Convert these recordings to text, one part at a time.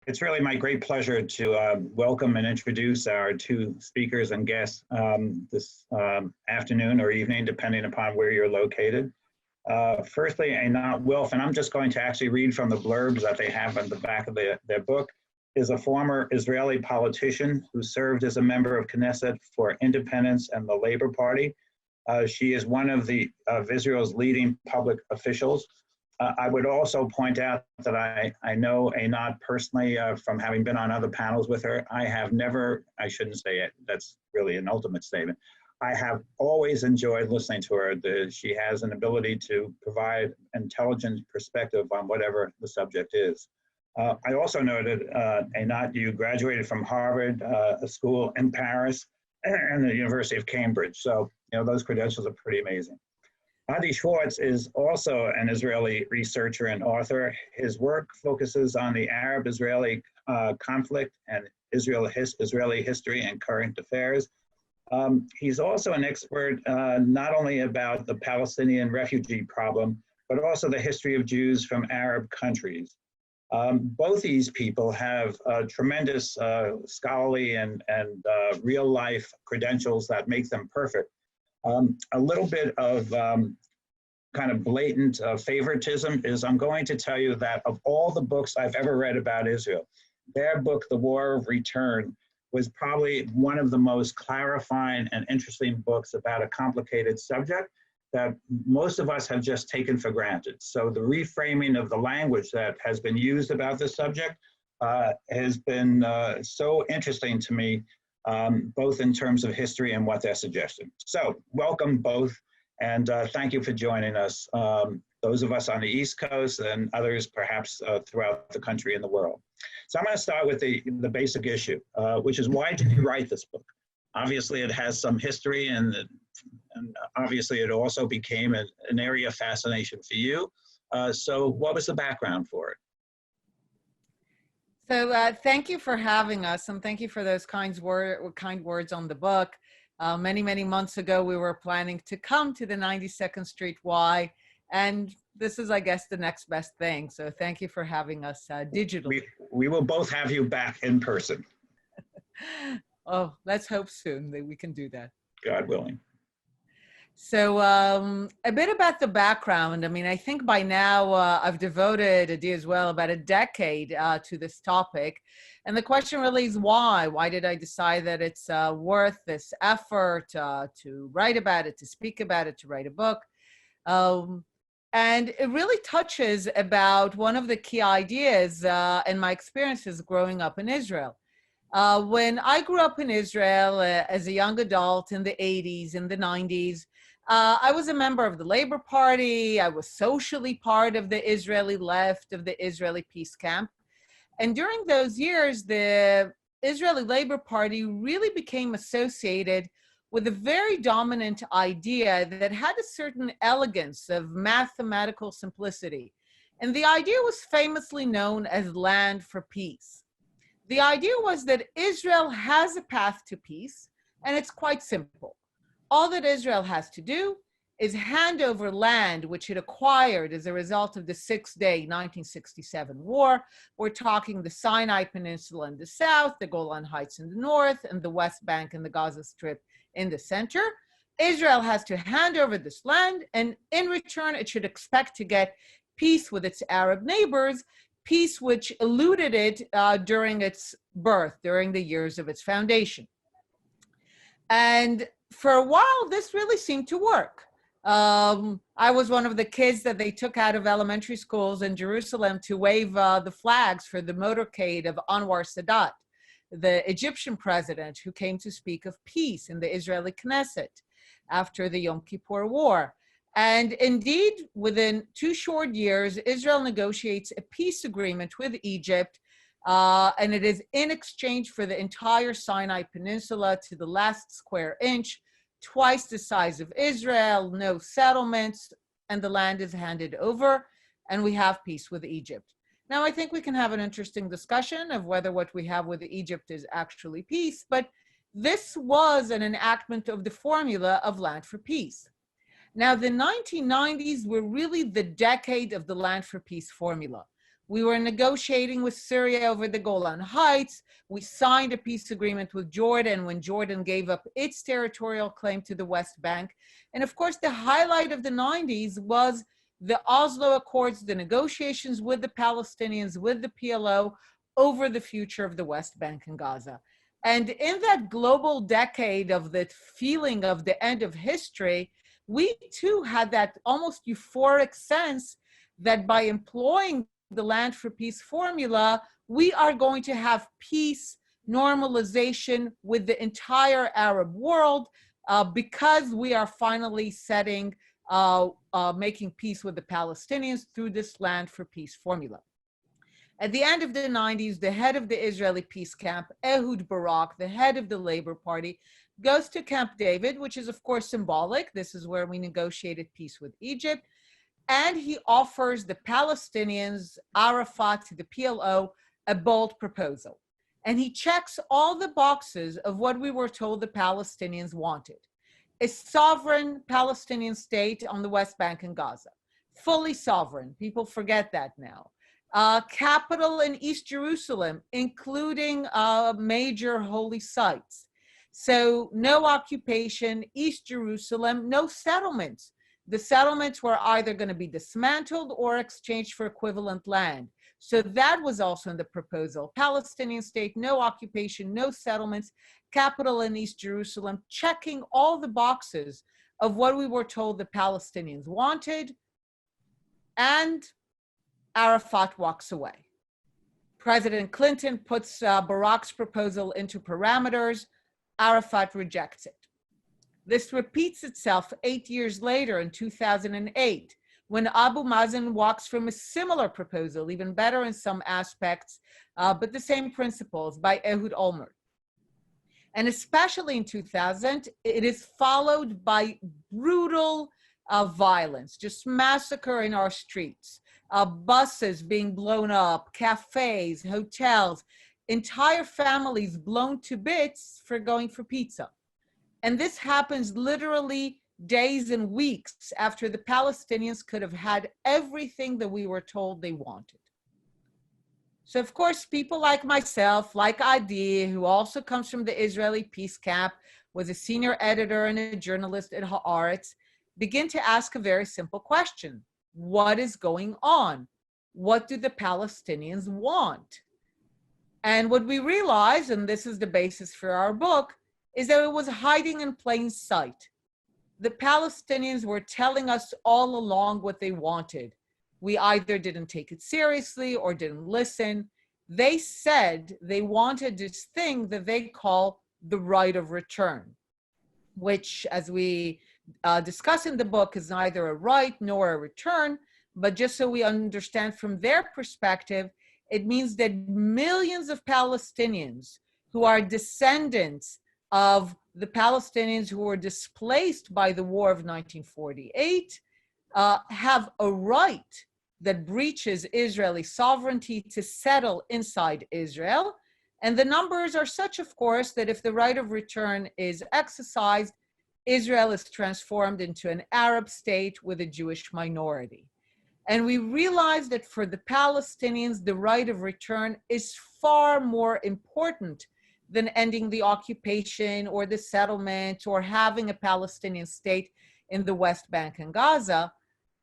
It's really my great pleasure to welcome and introduce our two speakers and guests this afternoon or evening, depending upon where you're located. Firstly, Einat Wilf, and I'm just going to actually read from the blurbs that they have on the back of their book, is a former Israeli politician who served as a member of Knesset for Independence and the Labor Party. She is one of Israel's leading public officials. I would also point out that I know Einat personally from having been on other panels with her. I shouldn't say it, that's really an ultimate statement. I have always enjoyed listening to her. She has an ability to provide intelligent perspective on whatever the subject is. I also noted, Einat, you graduated from Harvard, a school in Paris, and the University of Cambridge. So, those credentials are pretty amazing. Adi Schwartz is also an Israeli researcher and author. His work focuses on the Arab-Israeli conflict and Israeli history and current affairs. He's also an expert not only about the Palestinian refugee problem, but also the history of Jews from Arab countries. Both these people have tremendous scholarly and real-life credentials that make them perfect. A little bit of kind of blatant favoritism is I'm going to tell you that of all the books I've ever read about Israel, their book, The War of Return, was probably one of the most clarifying and interesting books about a complicated subject that most of us have just taken for granted. So the reframing of the language that has been used about this subject has been so interesting to me, both in terms of history and what they're suggesting. So welcome both, and thank you for joining us, those of us on the East Coast and others perhaps throughout the country and the world. So I'm going to start with the basic issue, which is, why did you write this book? Obviously it has some history, and obviously it also became an area of fascination for you. So what was the background for it? So thank you for having us, and thank you for those kind words on the book. Many, many months ago, we were planning to come to the 92nd Street Y, and this is, I guess, the next best thing. So thank you for having us digitally. We will both have you back in person. Oh, let's hope soon that we can do that. God willing. So a bit about the background. I mean, I think by now I've devoted, Adi as well, about a decade to this topic. And the question really is why? Why did I decide that it's worth this effort to write about it, to speak about it, to write a book? And it really touches about one of the key ideas in my experiences growing up in Israel. When I grew up in Israel as a young adult in the 80s, in the 90s, I was a member of the Labor Party. I was socially part of the Israeli left, of the Israeli peace camp. And during those years, the Israeli Labor Party really became associated with a very dominant idea that had a certain elegance of mathematical simplicity. And the idea was famously known as land for peace. The idea was that Israel has a path to peace, and it's quite simple. All that Israel has to do is hand over land which it acquired as a result of the Six-Day 1967 war. We're talking the Sinai Peninsula in the south, the Golan Heights in the north, and the West Bank and the Gaza Strip in the center. Israel has to hand over this land, and in return, it should expect to get peace with its Arab neighbors, peace which eluded it during its birth, during the years of its foundation. And for a while, this really seemed to work. I was one of the kids that they took out of elementary schools in Jerusalem to wave the flags for the motorcade of Anwar Sadat, the Egyptian president who came to speak of peace in the Israeli Knesset after the Yom Kippur War. And indeed, within 2 short years, Israel negotiates a peace agreement with Egypt, and it is in exchange for the entire Sinai Peninsula to the last square inch, twice the size of Israel, no settlements, and the land is handed over, and we have peace with Egypt. Now, I think we can have an interesting discussion of whether what we have with Egypt is actually peace, but this was an enactment of the formula of land for peace. Now, the 1990s were really the decade of the land for peace formula. We were negotiating with Syria over the Golan Heights. We signed a peace agreement with Jordan when Jordan gave up its territorial claim to the West Bank. And of course, the highlight of the 90s was the Oslo Accords, the negotiations with the Palestinians, with the PLO, over the future of the West Bank and Gaza. And in that global decade of the feeling of the end of history, we too had that almost euphoric sense that by employing the land for peace formula, we are going to have peace, normalization with the entire Arab world because we are finally making peace with the Palestinians through this land for peace formula. At the end of the 90s, the head of the Israeli peace camp, Ehud Barak, the head of the Labor Party, goes to Camp David, which is of course symbolic. This is where we negotiated peace with Egypt. And he offers the Palestinians, Arafat, the PLO, a bold proposal. And he checks all the boxes of what we were told the Palestinians wanted. A sovereign Palestinian state on the West Bank and Gaza, fully sovereign. People forget that now. Capital in East Jerusalem, including major holy sites. So no occupation, East Jerusalem, no settlements. The settlements were either going to be dismantled or exchanged for equivalent land. So that was also in the proposal. Palestinian state, no occupation, no settlements, capital in East Jerusalem, checking all the boxes of what we were told the Palestinians wanted, and Arafat walks away. President Clinton puts Barak's proposal into parameters. Arafat rejects it. This repeats itself 8 years later in 2008, when Abu Mazen walks from a similar proposal, even better in some aspects, but the same principles, by Ehud Olmert. And especially in 2000, it is followed by brutal violence, just massacre in our streets, buses being blown up, cafes, hotels, entire families blown to bits for going for pizza. And this happens literally days and weeks after the Palestinians could have had everything that we were told they wanted. So of course, people like myself, like Adi, who also comes from the Israeli peace camp, was a senior editor and a journalist at Haaretz, begin to ask a very simple question. What is going on? What do the Palestinians want? And what we realized, and this is the basis for our book, is that it was hiding in plain sight. The Palestinians were telling us all along what they wanted. We either didn't take it seriously or didn't listen. They said they wanted this thing that they call the right of return, which, as we discuss in the book, is neither a right nor a return, but just so we understand from their perspective, it means that millions of Palestinians who are descendants of the Palestinians who were displaced by the war of 1948 have a right that breaches Israeli sovereignty to settle inside Israel. And the numbers are such, of course, that if the right of return is exercised, Israel is transformed into an Arab state with a Jewish minority. And we realized that for the Palestinians, the right of return is far more important than ending the occupation or the settlement or having a Palestinian state in the West Bank and Gaza.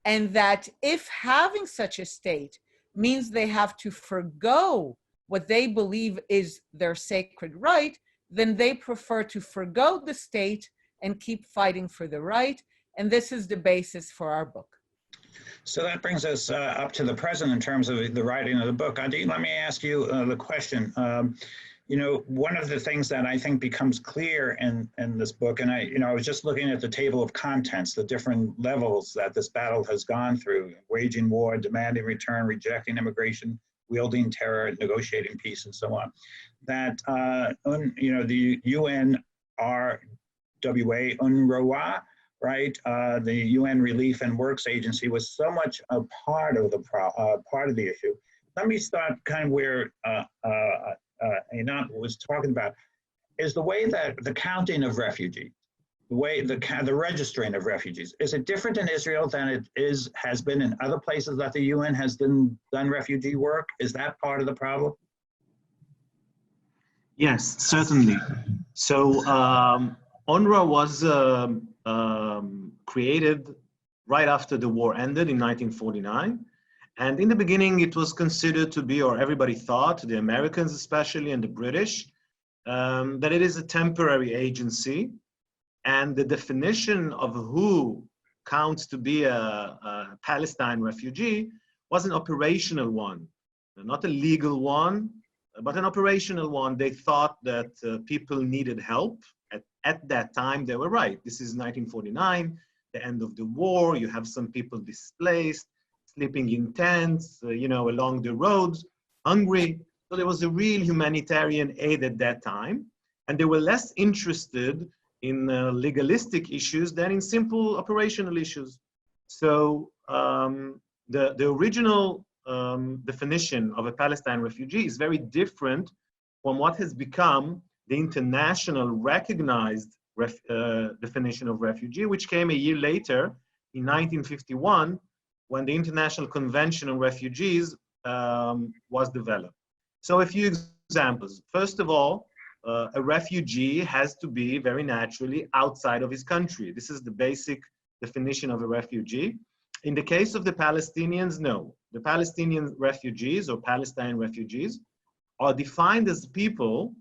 And that if having such a state means they have to forgo what they believe is their sacred right, then they prefer to forgo the state and keep fighting for the right. And this is the basis for our book. So that brings us up to the present in terms of the writing of the book. Adi, let me ask you the question. You know, one of the things that I think becomes clear in this book, and I was just looking at the table of contents, the different levels that this battle has gone through: waging war, demanding return, rejecting immigration, wielding terror, negotiating peace, and so on. That the UNRWA, right? The UN Relief and Works Agency was so much a part of the issue. Let me start kind of where Einat was talking about, is the way that the counting of refugees, way the registering of refugees, is it different in Israel than it has been in other places that the UN has done refugee work? Is that part of the problem? Yes, certainly. So UNRWA was created right after the war ended in 1949. And in the beginning, it was considered to be, or everybody thought, the Americans especially and the British, that it is a temporary agency. And the definition of who counts to be a Palestine refugee was an operational one, not a legal one, but an operational one. They thought that people needed help. At that time, they were right. This is 1949, the end of the war. You have some people displaced, sleeping in tents, along the roads, hungry. So there was a real humanitarian aid at that time. And they were less interested in legalistic issues than in simple operational issues. So the original definition of a Palestine refugee is very different from what has become the international recognized definition of refugee, which came a year later in 1951, when the International Convention on Refugees was developed. So a few examples. First of all, a refugee has to be very naturally outside of his country. This is the basic definition of a refugee. In the case of the Palestinians, no. The Palestinian refugees or Palestine refugees are defined as people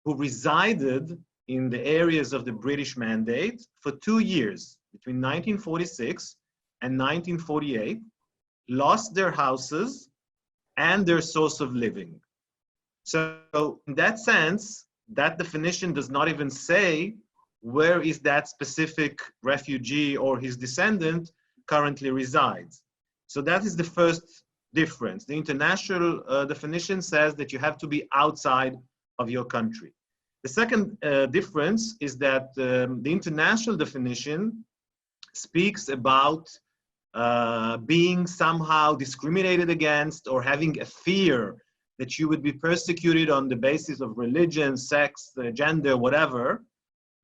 who resided in the areas of the British Mandate for 2 years, between 1946 and 1948, lost their houses and their source of living. So in that sense, that definition does not even say where is that specific refugee or his descendant currently resides. So that is the first difference. The international definition says that you have to be outside of your country. The second difference is that the international definition speaks about being somehow discriminated against or having a fear that you would be persecuted on the basis of religion, sex, gender, whatever.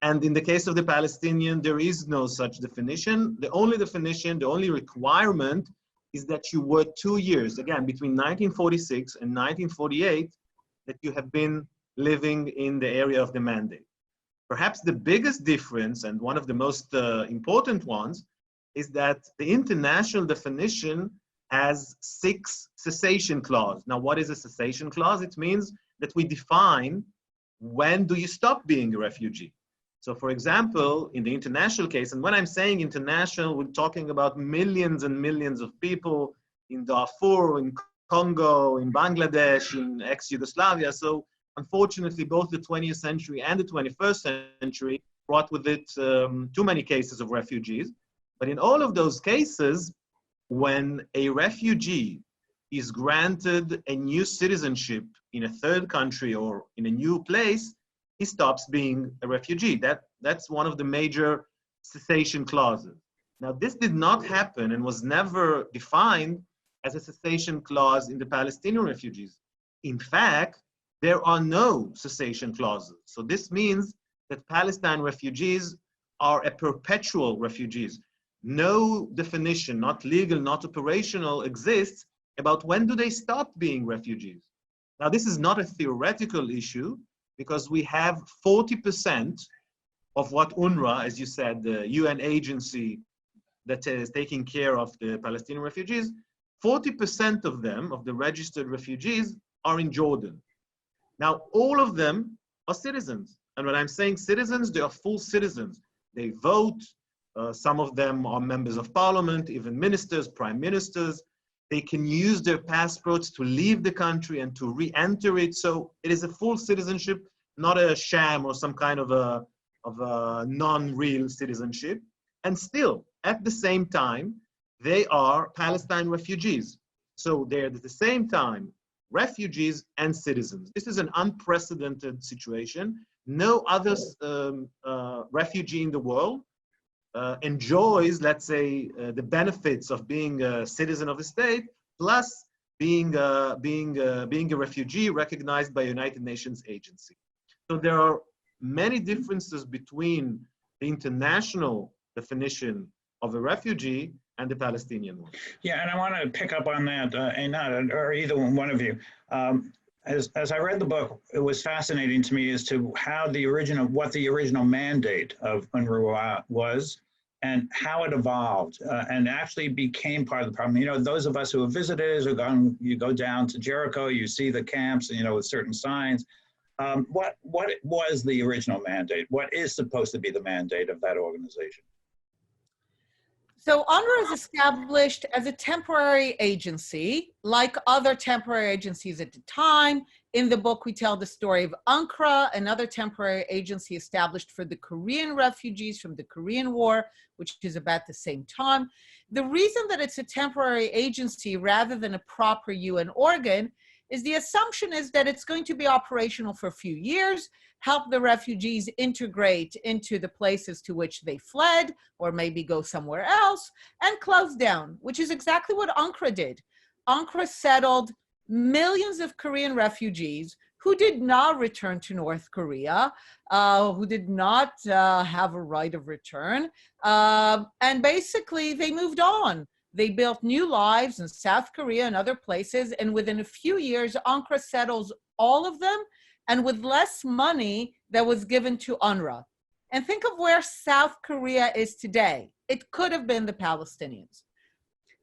And in the case of the Palestinian, there is no such definition. The only definition, the only requirement is that you were 2 years, again, between 1946 and 1948, that you have been living in the area of the mandate. Perhaps the biggest difference, and one of the most important ones, is that the international definition has 6 cessation clause. Now, what is a cessation clause? It means that we define when do you stop being a refugee. So for example, in the international case, and when I'm saying international, we're talking about millions and millions of people in Darfur, in Congo, in Bangladesh, in ex-Yugoslavia. So unfortunately, both the 20th century and the 21st century brought with it too many cases of refugees. But in all of those cases, when a refugee is granted a new citizenship in a third country or in a new place, he stops being a refugee. That's one of the major cessation clauses. Now, this did not happen and was never defined as a cessation clause in the Palestinian refugees. In fact, there are no cessation clauses. So this means that Palestine refugees are a perpetual refugees. No definition, not legal, not operational, exists about when do they stop being refugees. Now, this is not a theoretical issue because we have 40% of what UNRWA, as you said, the UN agency that is taking care of the Palestinian refugees, 40% of them, of the registered refugees, are in Jordan. Now, all of them are citizens. And when I'm saying citizens, they are full citizens. They vote. Some of them are members of parliament, even ministers, prime ministers. They can use their passports to leave the country and to re-enter it. So it is a full citizenship, not a sham or some kind of a non-real citizenship. And still, at the same time, they are Palestine refugees. So they're at the same time refugees and citizens. This is an unprecedented situation. No other refugee in the world enjoys, let's say, the benefits of being a citizen of the state, plus being a refugee recognized by a United Nations agency. So there are many differences between the international definition of a refugee and the Palestinian one. Yeah, and I want to pick up on that, Einat, or either one of you. As I read the book, it was fascinating to me as to how what the original mandate of UNRWA was and how it evolved and actually became part of the problem. You know, those of us who have visited or gone, you go down to Jericho, you see the camps, you know, with certain signs. What was the original mandate? What is supposed to be the mandate of that organization? So UNRWA is established as a temporary agency, like other temporary agencies at the time. In the book, we tell the story of UNRWA, another temporary agency established for the Korean refugees from the Korean War, which is about the same time. The reason that it's a temporary agency rather than a proper UN organ is the assumption is that it's going to be operational for a few years, help the refugees integrate into the places to which they fled, or maybe go somewhere else, and close down, which is exactly what UNRWA did. UNRWA settled millions of Korean refugees who did not return to North Korea, who did not have a right of return, and basically they moved on. They built new lives in South Korea and other places, and within a few years, UNRWA settles all of them, and with less money that was given to UNRWA. And think of where South Korea is today. It could have been the Palestinians.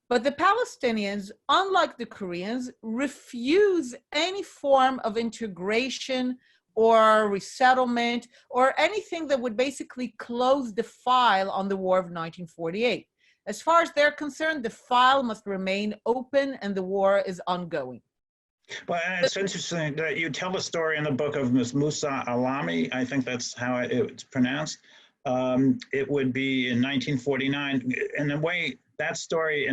But the Palestinians, unlike the Koreans, refuse any form of integration or resettlement or anything that would basically close the file on the War of 1948. As far as they're concerned, the file must remain open and the war is ongoing. Well, it's interesting that you tell the story in the book of Ms. Musa Alami. I think that's how it's pronounced. It would be in 1949. In a way, that story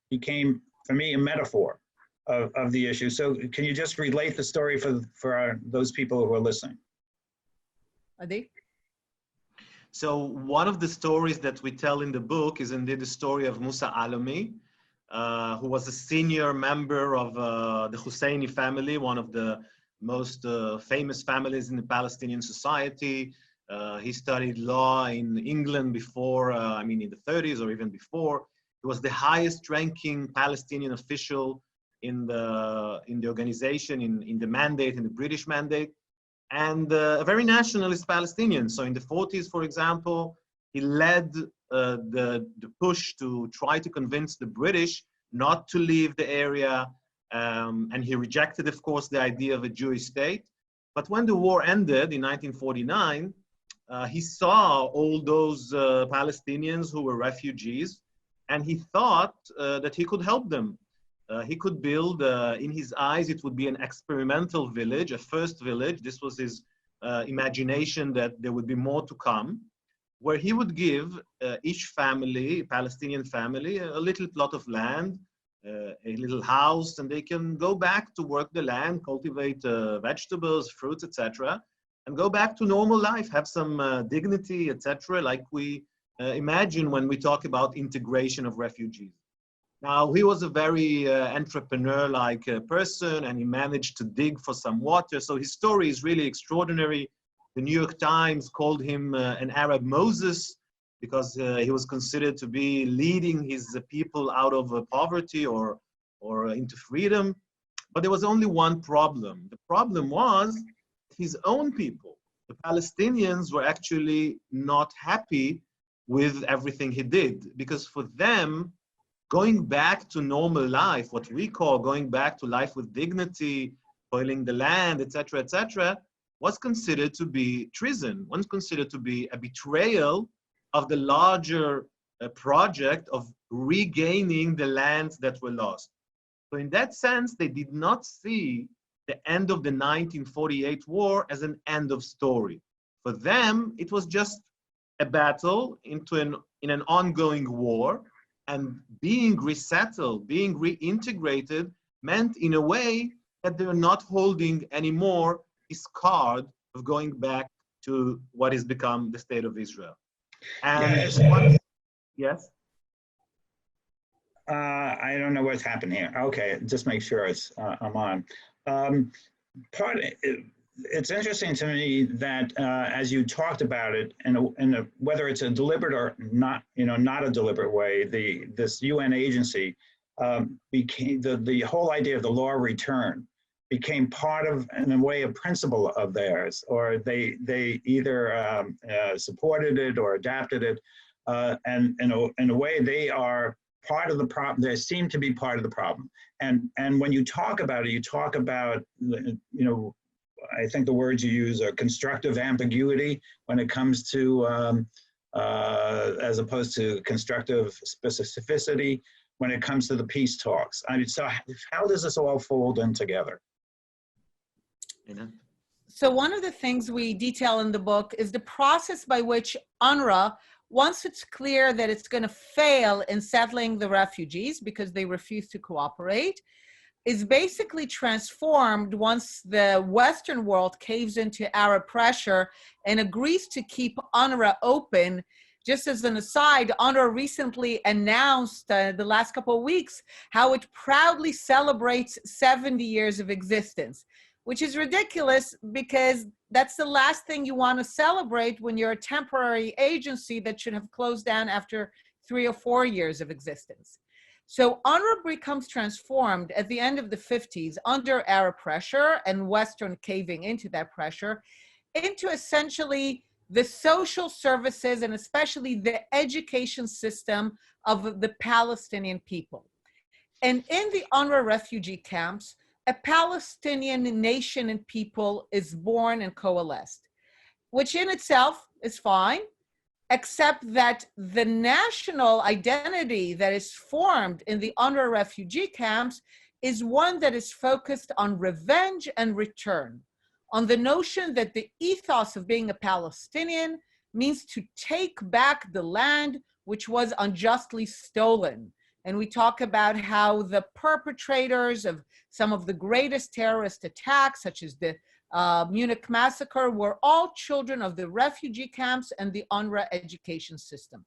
became, for me, a metaphor of the issue. So can you just relate the story for those people who are listening? Adi? So one of the stories that we tell in the book is indeed the story of Musa Alami, who was a senior member of the Husseini family, one of the most famous families in the Palestinian society. He studied law in England before, in the 30s or even before. He was the highest ranking Palestinian official in the organization, in the mandate, in the British mandate. And a very nationalist Palestinian. So in the 40s, for example, he led the push to try to convince the British not to leave the area. And he rejected, of course, the idea of a Jewish state. But when the war ended in 1949, he saw all those Palestinians who were refugees, and he thought that he could help them. He could build, in his eyes, it would be an experimental village, a first village. This was his imagination that there would be more to come, where he would give each family, Palestinian family, a little plot of land, a little house, and they can go back to work the land, cultivate vegetables, fruits, etc., and go back to normal life, have some dignity, etc., like we imagine when we talk about integration of refugees. Now, he was a very entrepreneur-like person, and he managed to dig for some water. So his story is really extraordinary. The New York Times called him an Arab Moses because he was considered to be leading his people out of poverty or into freedom. But there was only one problem. The problem was his own people. The Palestinians were actually not happy with everything he did, because for them, going back to normal life, what we call going back to life with dignity, toiling the land, etc., was considered to be treason, was considered to be a betrayal of the larger project of regaining the lands that were lost. So in that sense, they did not see the end of the 1948 war as an end of story. For them, it was just a battle in an ongoing war, and being resettled, being reintegrated meant in a way that they're not holding anymore this card of going back to what has become the state of Israel. And yes? I don't know what's happened here. Okay, just make sure I'm on. it's interesting to me that as you talked about it, whether it's a deliberate or not, not a deliberate way, this UN agency became the whole idea of the law of return became part of, in a way, a principle of theirs, or they either supported it or adapted it, and in a way they are part of the problem. They seem to be part of the problem. And when you talk about it, you talk about, I think the words you use are constructive ambiguity when it comes to, as opposed to constructive specificity when it comes to the peace talks. I mean, so how does this all fold in together? So one of the things we detail in the book is the process by which UNRWA, once it's clear that it's going to fail in settling the refugees because they refuse to cooperate, is basically transformed once the Western world caves into Arab pressure and agrees to keep UNRWA open. Just as an aside, UNRWA recently announced the last couple of weeks how it proudly celebrates 70 years of existence, which is ridiculous because that's the last thing you want to celebrate when you're a temporary agency that should have closed down after 3 or 4 years of existence. So UNRWA becomes transformed at the end of the 50s under Arab pressure and Western caving into that pressure into essentially the social services and especially the education system of the Palestinian people. And in the UNRWA refugee camps, a Palestinian nation and people is born and coalesced, which in itself is fine, except that the national identity that is formed in the UNRWA refugee camps is one that is focused on revenge and return, on the notion that the ethos of being a Palestinian means to take back the land which was unjustly stolen. And we talk about how the perpetrators of some of the greatest terrorist attacks, such as the Munich massacre, were all children of the refugee camps and the UNRWA education system.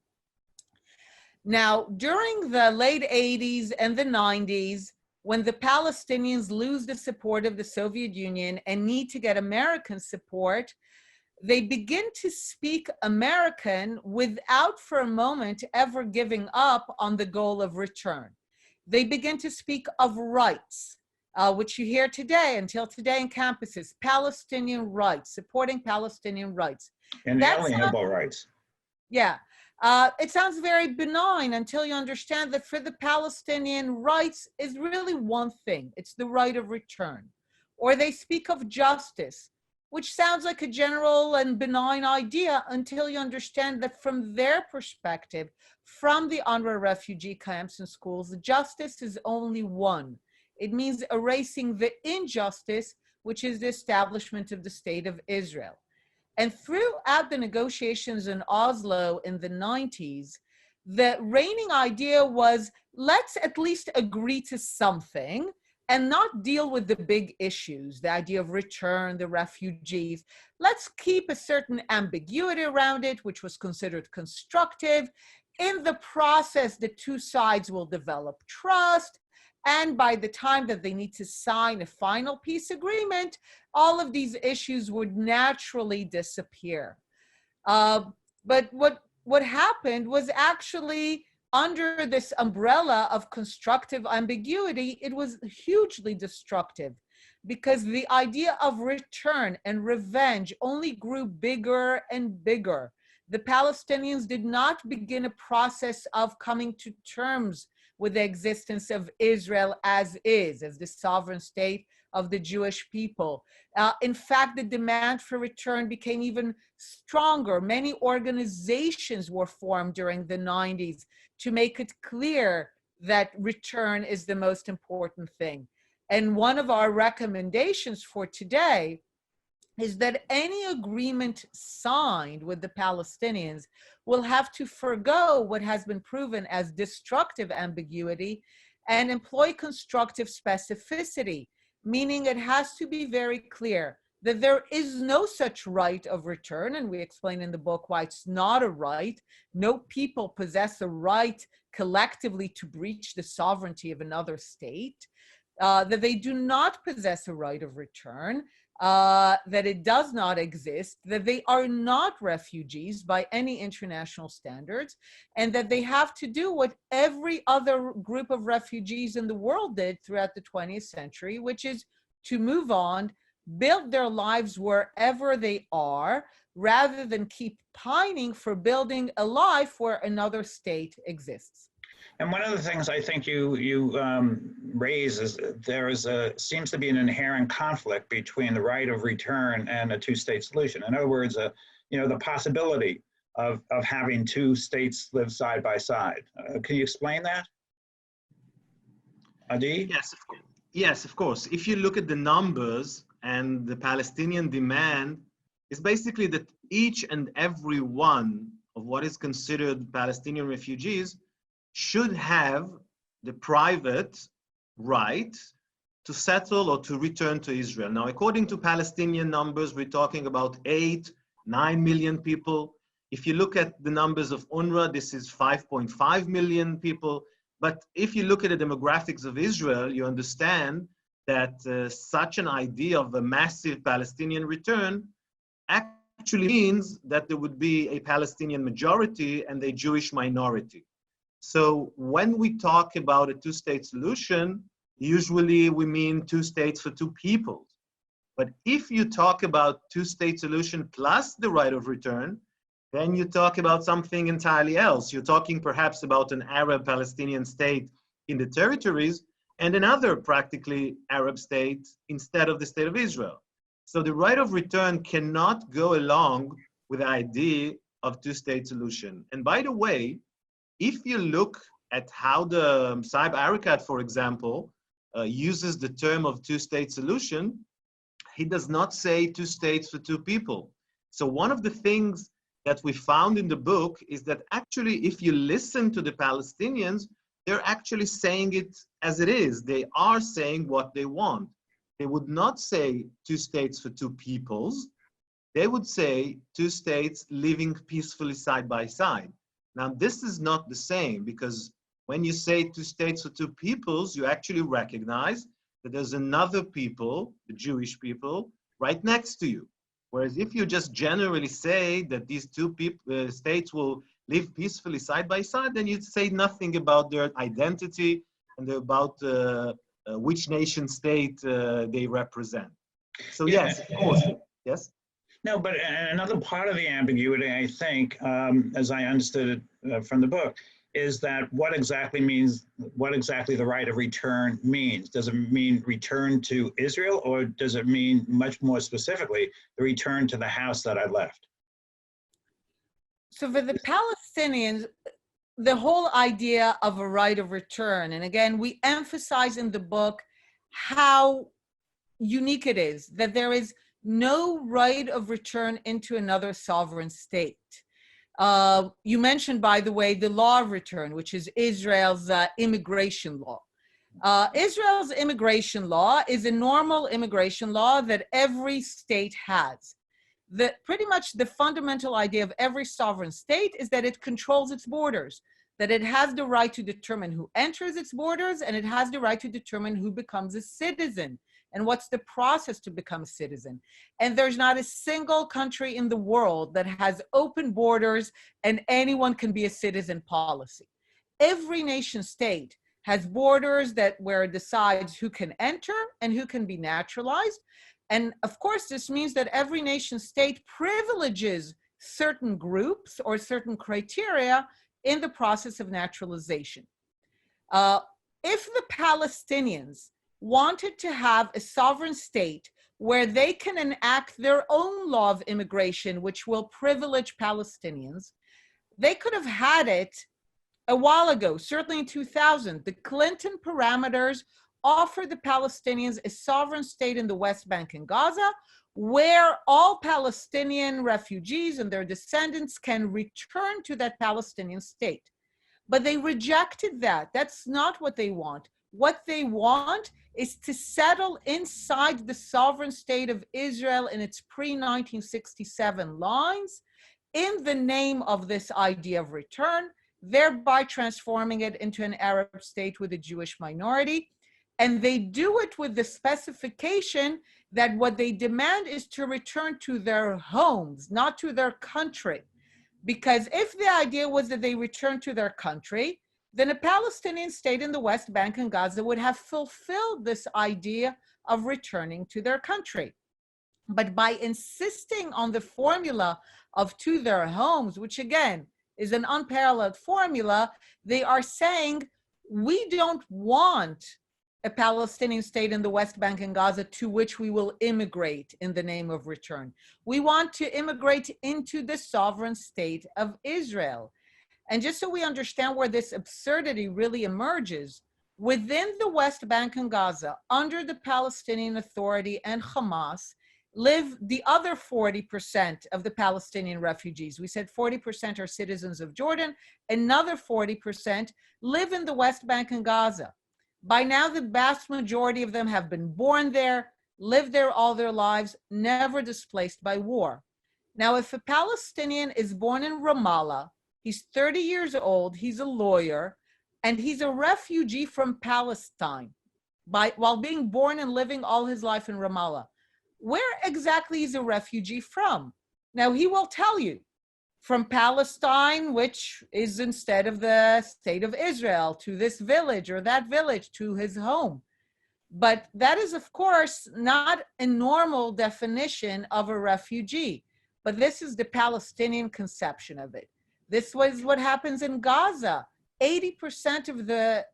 Now, during the late 80s and the 90s, when the Palestinians lose the support of the Soviet Union and need to get American support, they begin to speak American without for a moment ever giving up on the goal of return. They begin to speak of rights, which you hear today, until today in campuses, Palestinian rights, supporting Palestinian rights. Inalienable rights. Yeah. It sounds very benign until you understand that for the Palestinian, rights is really one thing. It's the right of return. Or they speak of justice, which sounds like a general and benign idea until you understand that from their perspective, from the UNRWA refugee camps and schools, justice is only one. It means erasing the injustice, which is the establishment of the state of Israel. And throughout the negotiations in Oslo in the 90s, the reigning idea was, let's at least agree to something and not deal with the big issues, the idea of return, the refugees. Let's keep a certain ambiguity around it, which was considered constructive. In the process, the two sides will develop trust. And by the time that they need to sign a final peace agreement, all of these issues would naturally disappear. But what happened was actually, under this umbrella of constructive ambiguity, it was hugely destructive because the idea of return and revenge only grew bigger and bigger. The Palestinians did not begin a process of coming to terms with the existence of Israel as is, as the sovereign state of the Jewish people. In fact, the demand for return became even stronger. Many organizations were formed during the 90s to make it clear that return is the most important thing. And one of our recommendations for today is that any agreement signed with the Palestinians will have to forgo what has been proven as destructive ambiguity and employ constructive specificity, meaning it has to be very clear that there is no such right of return, and we explain in the book why it's not a right. No people possess a right collectively to breach the sovereignty of another state, that they do not possess a right of return, that it does not exist, that they are not refugees by any international standards, and that they have to do what every other group of refugees in the world did throughout the 20th century, which is to move on, build their lives wherever they are, rather than keep pining for building a life where another state exists. And one of the things I think you raise is there seems to be an inherent conflict between the right of return and a two-state solution. In other words, the possibility of having two states live side by side. Can you explain that, Adi? Yes, of course. If you look at the numbers and the Palestinian demand, it's basically that each and every one of what is considered Palestinian refugees should have the private right to settle or to return to Israel. Now, according to Palestinian numbers, we're talking about 8-9 million people. If you look at the numbers of UNRWA, this is 5.5 million people. But if you look at the demographics of Israel, you understand that such an idea of a massive Palestinian return actually means that there would be a Palestinian majority and a Jewish minority. So when we talk about a two-state solution, usually we mean two states for two peoples. But if you talk about two-state solution plus the right of return, then you talk about something entirely else. You're talking perhaps about an Arab-Palestinian state in the territories and another practically Arab state instead of the state of Israel. So the right of return cannot go along with the idea of two-state solution. And by the way, if you look at how the Saeb Erekat, for example, uses the term of two-state solution, he does not say two states for two people. So one of the things that we found in the book is that actually, if you listen to the Palestinians, they're actually saying it as it is. They are saying what they want. They would not say two states for two peoples. They would say two states living peacefully side by side. Now, this is not the same, because when you say two states for two peoples, you actually recognize that there's another people, the Jewish people, right next to you. Whereas if you just generally say that these two states will live peacefully side by side, then you'd say nothing about their identity and about which nation state they represent. So yes, of course, yes? No, but another part of the ambiguity, I think, as I understood it from the book, is that what exactly the right of return means. Does it mean return to Israel, or does it mean much more specifically the return to the house that I left? So for the Palestinians, the whole idea of a right of return, and again, we emphasize in the book how unique it is that there is no right of return into another sovereign state. You mentioned, by the way, the law of return, which is Israel's immigration law. Israel's immigration law is a normal immigration law that every state has. Pretty much the fundamental idea of every sovereign state is that it controls its borders, that it has the right to determine who enters its borders, and it has the right to determine who becomes a citizen and what's the process to become a citizen. And there's not a single country in the world that has open borders and anyone can be a citizen policy. Every nation state has borders where it decides who can enter and who can be naturalized. And of course, this means that every nation state privileges certain groups or certain criteria in the process of naturalization. If the Palestinians wanted to have a sovereign state where they can enact their own law of immigration, which will privilege Palestinians, they could have had it a while ago, certainly in 2000. The Clinton parameters offered the Palestinians a sovereign state in the West Bank and Gaza, where all Palestinian refugees and their descendants can return to that Palestinian state. But they rejected that. That's not what they want. What they want is to settle inside the sovereign state of Israel in its pre-1967 lines in the name of this idea of return, thereby transforming it into an Arab state with a Jewish minority. And they do it with the specification that what they demand is to return to their homes, not to their country. Because if the idea was that they return to their country, then a Palestinian state in the West Bank and Gaza would have fulfilled this idea of returning to their country. But by insisting on the formula of to their homes, which again is an unparalleled formula, they are saying, we don't want a Palestinian state in the West Bank and Gaza to which we will immigrate in the name of return. We want to immigrate into the sovereign state of Israel. And just so we understand where this absurdity really emerges, within the West Bank and Gaza, under the Palestinian Authority and Hamas, live the other 40% of the Palestinian refugees. We said 40% are citizens of Jordan. Another 40% live in the West Bank and Gaza. By now, the vast majority of them have been born there, lived there all their lives, never displaced by war. Now, if a Palestinian is born in Ramallah, he's 30 years old, he's a lawyer, and he's a refugee from Palestine while being born and living all his life in Ramallah. Where exactly is a refugee from? Now, he will tell you, from Palestine, which is instead of the state of Israel, to this village or that village, to his home. But that is, of course, not a normal definition of a refugee, but this is the Palestinian conception of it. This was what happens in Gaza. 80% of the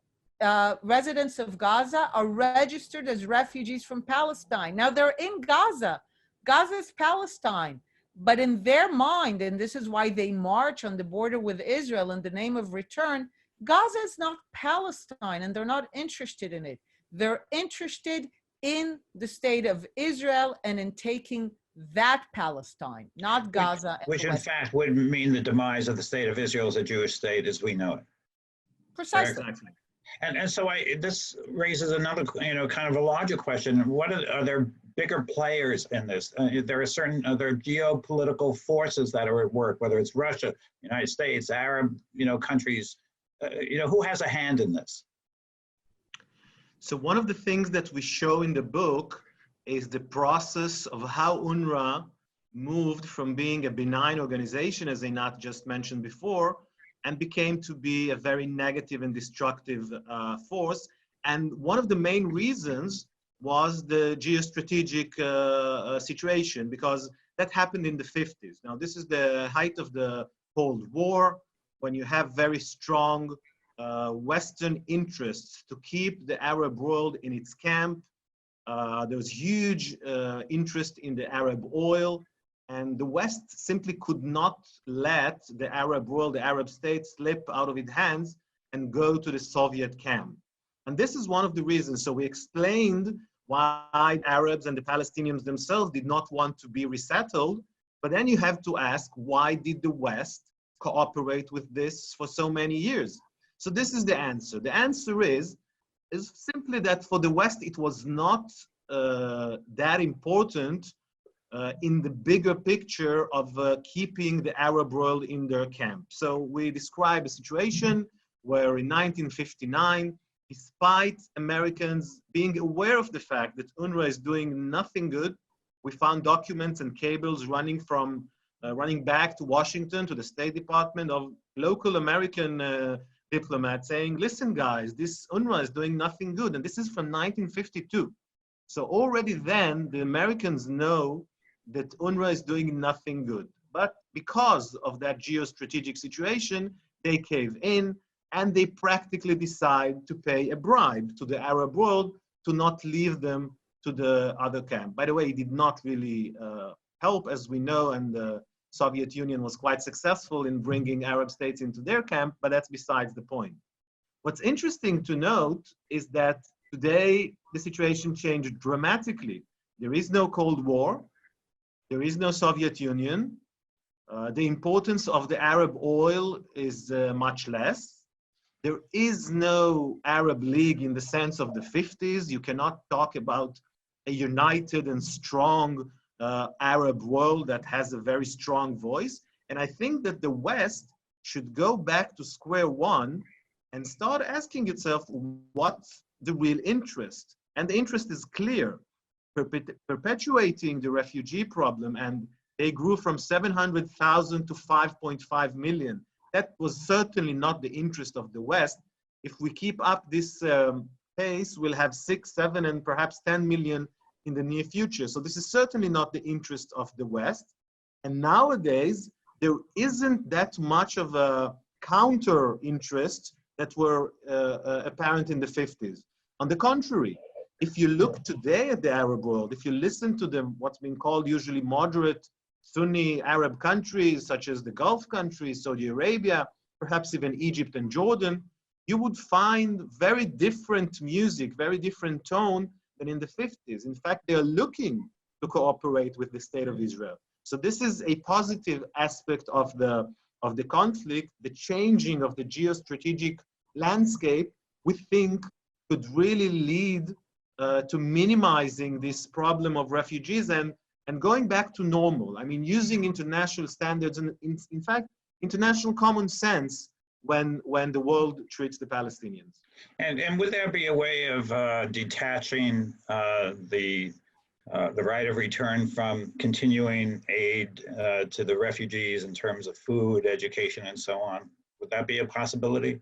residents of Gaza are registered as refugees from Palestine. Now they're in Gaza. Gaza is Palestine. But in their mind, and this is why they march on the border with Israel in the name of return, Gaza is not Palestine, and they're not interested in it. They're interested in the state of Israel and in taking that Palestine, not Gaza. Which in fact would mean the demise of the state of Israel as a Jewish state as we know it. Precisely. And so this raises another, kind of a logic question. What are there bigger players in this? There are geopolitical forces that are at work, whether it's Russia, United States, Arab, countries. Who has a hand in this? So one of the things that we show in the book is the process of how UNRWA moved from being a benign organization, as Einat just mentioned before, and became to be a very negative and destructive force. And one of the main reasons was the geostrategic situation, because that happened in the 50s. Now, this is the height of the Cold War, when you have very strong Western interests to keep the Arab world in its camp. There was huge interest in the Arab oil. And the West simply could not let the Arab world, the Arab states, slip out of its hands and go to the Soviet camp. And this is one of the reasons. So we explained why Arabs and the Palestinians themselves did not want to be resettled. But then you have to ask, why did the West cooperate with this for so many years? So this is the answer. The answer is simply that for the West, it was not that important in the bigger picture of keeping the Arab world in their camp. So we describe a situation where in 1959, despite Americans being aware of the fact that UNRWA is doing nothing good, we found documents and cables running back to Washington, to the State Department, of local American diplomats saying, listen guys, this UNRWA is doing nothing good. And this is from 1952. So already then, the Americans know that UNRWA is doing nothing good. But because of that geostrategic situation, they cave in and they practically decide to pay a bribe to the Arab world to not leave them to the other camp. By the way, it did not really help, as we know, and the Soviet Union was quite successful in bringing Arab states into their camp, but that's besides the point. What's interesting to note is that today the situation changed dramatically. There is no Cold War. There is no Soviet Union. The importance of the Arab oil is much less. There is no Arab League in the sense of the 50s. You cannot talk about a united and strong Arab world that has a very strong voice. And I think that the West should go back to square one and start asking itself what the real interest. And the interest is clear, perpetuating the refugee problem, and they grew from 700,000 to 5.5 million. That was certainly not the interest of the West. If we keep up this pace, we'll have 6, 7, and perhaps 10 million in the near future. So this is certainly not the interest of the West. And nowadays, there isn't that much of a counter interest that were apparent in the 50s. On the contrary, if you look today at the Arab world, if you listen to them, what's been called usually moderate Sunni Arab countries, such as the Gulf countries, Saudi Arabia, perhaps even Egypt and Jordan, you would find very different music, very different tone than in the 50s. In fact, they are looking to cooperate with the state of Israel. So this is a positive aspect of the conflict. The changing of the geostrategic landscape, we think, could really lead to minimizing this problem of refugees and going back to normal. I mean, using international standards and, in fact, international common sense when the world treats the Palestinians. And would there be a way of detaching the right of return from continuing aid to the refugees in terms of food, education, and so on? Would that be a possibility?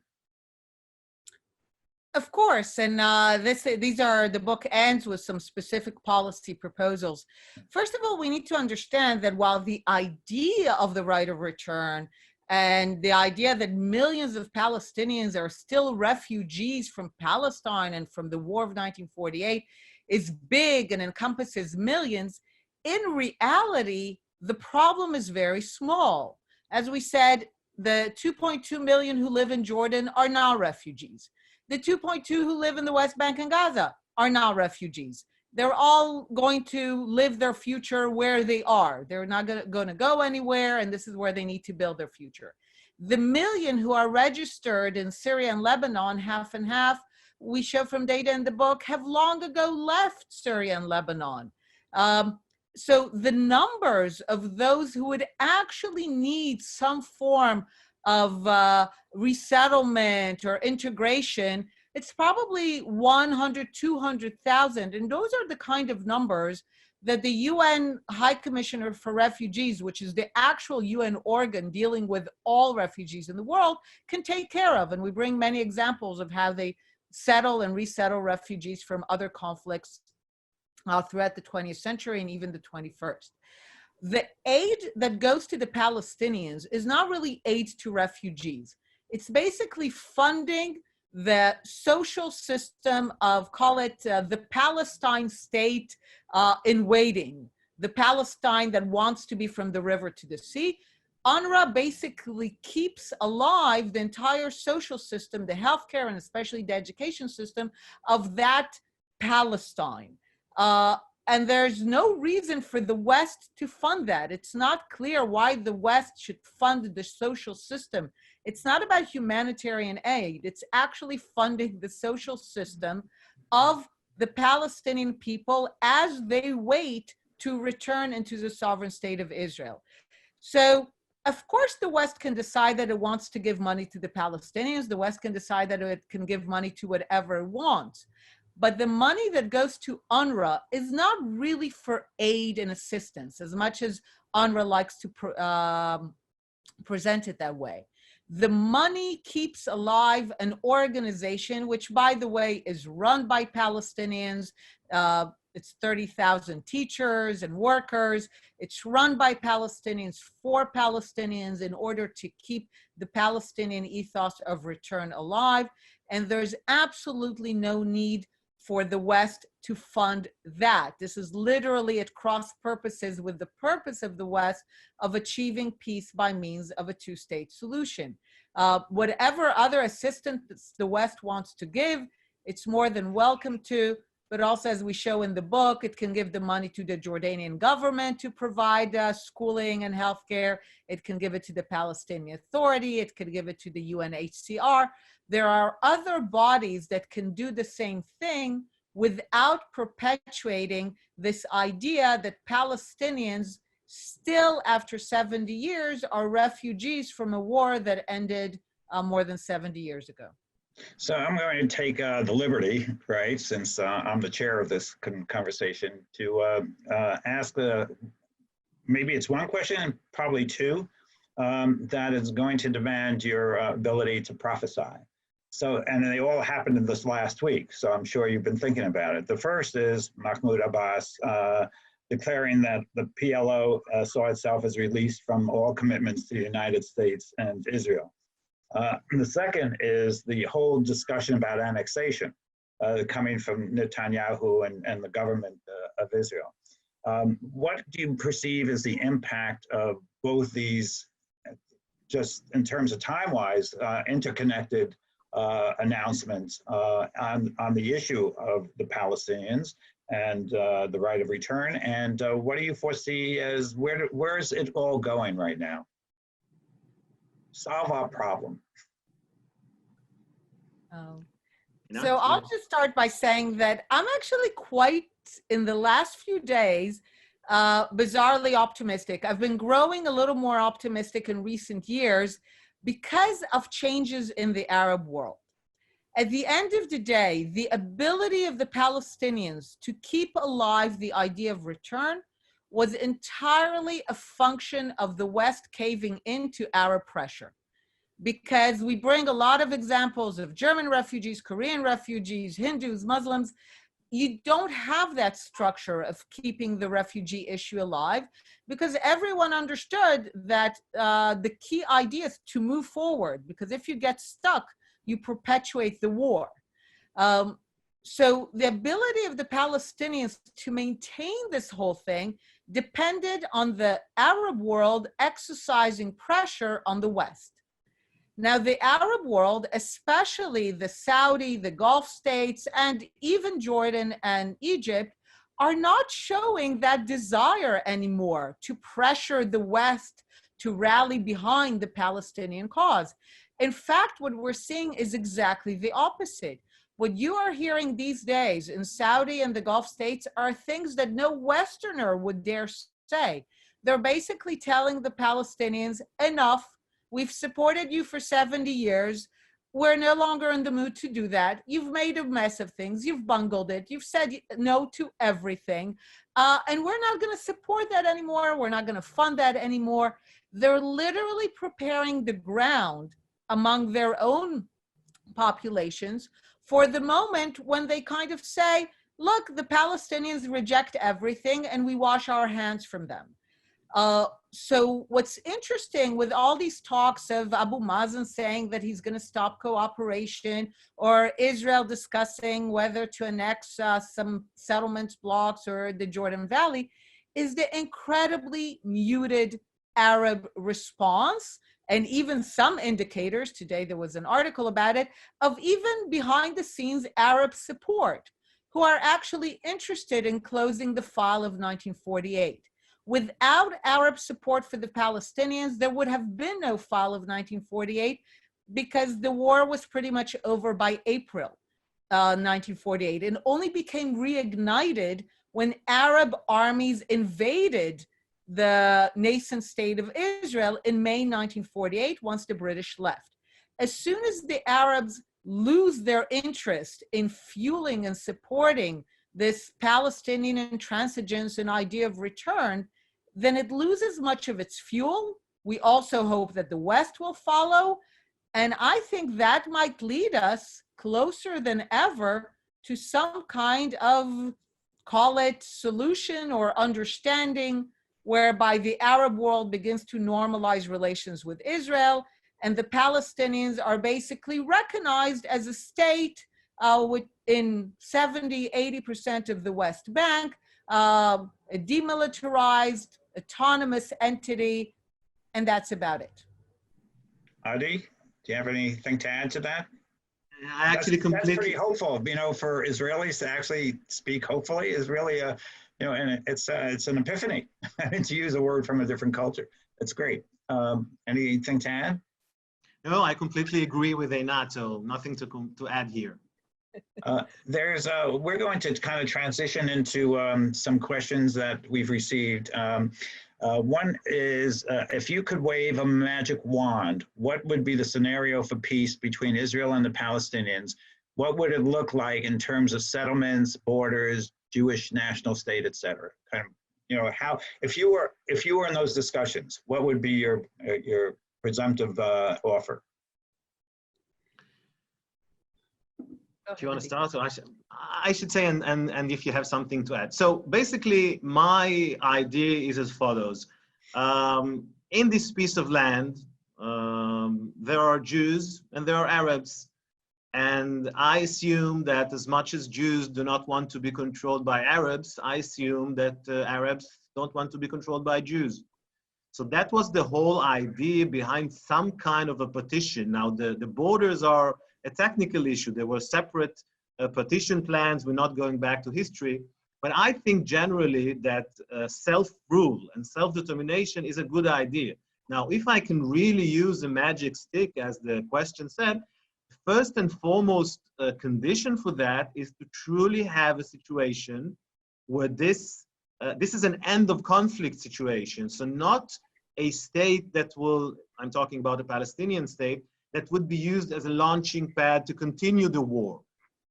Of course, and the book ends with some specific policy proposals. First of all, we need to understand that while the idea of the right of return and the idea that millions of Palestinians are still refugees from Palestine and from the war of 1948 is big and encompasses millions, in reality, the problem is very small. As we said, the 2.2 million who live in Jordan are now refugees. The 2.2 who live in the West Bank and Gaza are now refugees. They're all going to live their future where they are. They're not going to go anywhere, and this is where they need to build their future. The million who are registered in Syria and Lebanon, half and half, we show from data in the book, have long ago left Syria and Lebanon. So the numbers of those who would actually need some form of resettlement or integration, it's probably 100, 200,000. And those are the kind of numbers that the UN High Commissioner for Refugees, which is the actual UN organ dealing with all refugees in the world, can take care of. And we bring many examples of how they settle and resettle refugees from other conflicts throughout the 20th century and even the 21st. The aid that goes to the Palestinians is not really aid to refugees. It's basically funding the social system of, call it the Palestine state in waiting, the Palestine that wants to be from the river to the sea. UNRWA basically keeps alive the entire social system, the healthcare and especially the education system of that Palestine. And there's no reason for the West to fund that. It's not clear why the West should fund the social system. It's not about humanitarian aid. It's actually funding the social system of the Palestinian people as they wait to return into the sovereign state of Israel. So, of course, the West can decide that it wants to give money to the Palestinians. The West can decide that it can give money to whatever it wants. But the money that goes to UNRWA is not really for aid and assistance, as much as UNRWA likes to present it that way. The money keeps alive an organization, which, by the way, is run by Palestinians. It's 30,000 teachers and workers. It's run by Palestinians for Palestinians in order to keep the Palestinian ethos of return alive. And there's absolutely no need for the West to fund that. This is literally at cross purposes with the purpose of the West of achieving peace by means of a two-state solution. Whatever other assistance the West wants to give, it's more than welcome to, but also, as we show in the book, it can give the money to the Jordanian government to provide schooling and healthcare. It can give it to the Palestinian Authority. It can give it to the UNHCR. There are other bodies that can do the same thing without perpetuating this idea that Palestinians still, after 70 years, are refugees from a war that ended more than 70 years ago. So I'm going to take the liberty, right, since I'm the chair of this conversation, to ask maybe it's one question, probably two, that is going to demand your ability to prophesy. So, and they all happened in this last week, so I'm sure you've been thinking about it. The first is Mahmoud Abbas declaring that the PLO saw itself as released from all commitments to the United States and Israel. And the second is the whole discussion about annexation coming from Netanyahu and the government of Israel. What do you perceive as the impact of both these, just in terms of time-wise, interconnected announcements on the issue of the Palestinians and the right of return? And what do you foresee as, where is it all going right now? Solve our problem. So I'll just start by saying that I'm actually quite, in the last few days, bizarrely optimistic. I've been growing a little more optimistic in recent years because of changes in the Arab world. At the end of the day, the ability of the Palestinians to keep alive the idea of return was entirely a function of the West caving into Arab pressure. Because we bring a lot of examples of German refugees, Korean refugees, Hindus, Muslims. You don't have that structure of keeping the refugee issue alive because everyone understood that the key idea is to move forward, because if you get stuck, you perpetuate the war. So the ability of the Palestinians to maintain this whole thing depended on the Arab world exercising pressure on the West. Now, the Arab world, especially the Saudi, the Gulf states, and even Jordan and Egypt, are not showing that desire anymore to pressure the West to rally behind the Palestinian cause. In fact, what we're seeing is exactly the opposite. What you are hearing these days in Saudi and the Gulf states are things that no Westerner would dare say. They're basically telling the Palestinians, enough. We've supported you for 70 years. We're no longer in the mood to do that. You've made a mess of things. You've bungled it. You've said no to everything. And we're not going to support that anymore. We're not going to fund that anymore. They're literally preparing the ground among their own populations for the moment when they kind of say, look, the Palestinians reject everything and we wash our hands from them. So what's interesting with all these talks of Abu Mazen saying that he's going to stop cooperation, or Israel discussing whether to annex some settlements blocks or the Jordan Valley, is the incredibly muted Arab response. And even some indicators, today there was an article about it, of even behind the scenes Arab support, who are actually interested in closing the file of 1948. Without Arab support for the Palestinians, there would have been no file of 1948 because the war was pretty much over by April 1948 and only became reignited when Arab armies invaded the nascent state of Israel in May 1948 once the British left. As soon as the Arabs lose their interest in fueling and supporting this Palestinian intransigence and idea of return, then it loses much of its fuel. We also hope that the West will follow. And I think that might lead us closer than ever to some kind of, call it solution or understanding, whereby the Arab world begins to normalize relations with Israel and the Palestinians are basically recognized as a state in 70, 80% of the West Bank, a demilitarized, autonomous entity, and that's about it. Adi, do you have anything to add to that? I actually completely. That's pretty hopeful. You know, for Israelis to actually speak hopefully is really a, you know, and it's an epiphany. To use a word from a different culture, it's great. Anything to add? No, I completely agree with Einat. So nothing to add here. We're going to kind of transition into some questions that we've received. One is, if you could wave a magic wand, what would be the scenario for peace between Israel and the Palestinians? What would it look like in terms of settlements, borders, Jewish national state, et cetera? Kind of, you know, how, if you were in those discussions, what would be your presumptive offer? Do you want to start? Or I should say, and if you have something to add. So basically, my idea is as follows. In this piece of land, there are Jews and there are Arabs. And I assume that as much as Jews do not want to be controlled by Arabs, I assume that Arabs don't want to be controlled by Jews. So that was the whole idea behind some kind of a partition. Now, the borders are a technical issue. There were separate partition plans. We're not going back to history. But I think generally that self-rule and self-determination is a good idea. Now, if I can really use a magic stick, as the question said, first and foremost condition for that is to truly have a situation where this is an end of conflict situation. So not a state that will, I'm talking about a Palestinian state, that would be used as a launching pad to continue the war.